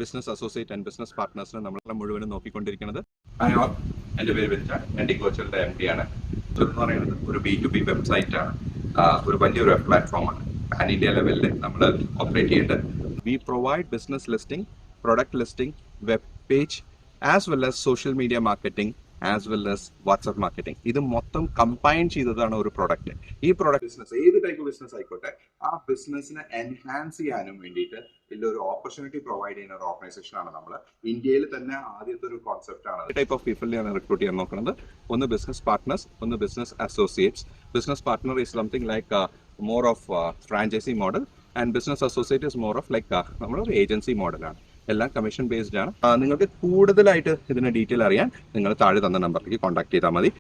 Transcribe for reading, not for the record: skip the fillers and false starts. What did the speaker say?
Business associate and business പാർട്ട്നേഴ്സിനെ നമ്മൾ മുഴുവനും നോക്കിക്കൊണ്ടിരിക്കുന്നത്. എൻ്റെ പേര് വെച്ചാൽ ഞാൻ ഡിഗോച്ചറിന്റെ MD ആണ്. എന്ന് പറയുന്നത് ഒരു B2B വെബ്സൈറ്റ് ആണ്, ഒരു വലിയൊരു പ്ലാറ്റ്ഫോമാണ്. പാൻ ഇന്ത്യ ലെവലിൽ നമ്മൾ ഓപ്പറേറ്റ് ചെയ്യുന്നത്. V provide business listing, product listing, web page, as well as social media marketing, as well as WhatsApp marketing. ഇത് മൊത്തം കമ്പൈൻ ചെയ്തതാണ് ഒരു പ്രൊഡക്റ്റ്. ഈ പ്രൊഡക്റ്റ് ബിസിനസ് ഏത് ടൈപ്പ് ബിസിനസ് ആയിക്കോട്ടെ, ആ ബിസിനസിനെ എൻഹാൻസ് ചെയ്യാനും വേണ്ടിയിട്ട് വലിയൊരു ഓപ്പർച്യൂണിറ്റി പ്രൊവൈഡ് ചെയ്യുന്ന ഒരു ഓർഗനൈസേഷൻ ആണ് നമ്മൾ. ഇന്ത്യയിൽ തന്നെ ആദ്യത്തെ ഒരു കോൺസെപ്റ്റ് ആണ്. ടൈപ്പ് ഓഫ് പീപ്പിളിനെയാണ് റിക്രൂട്ട് ചെയ്യാൻ നോക്കുന്നത്. ഒന്ന് ബിസിനസ് പാർട്ട്നേഴ്സ്, ഒന്ന് business associates. Business partner is something like more of franchise model, and business associate is more of like നമ്മളൊരു ഏജൻസി മോഡലാണ്. എല്ലാം കമ്മീഷൻ ബേസ്ഡ് ആണ്. നിങ്ങൾക്ക് കൂടുതലായിട്ട് ഇതിന്റെ ഡീറ്റെയിൽ അറിയാൻ നിങ്ങൾ താഴെ തന്ന നമ്പറിലേക്ക് കോൺടാക്ട് ചെയ്താൽ മതി.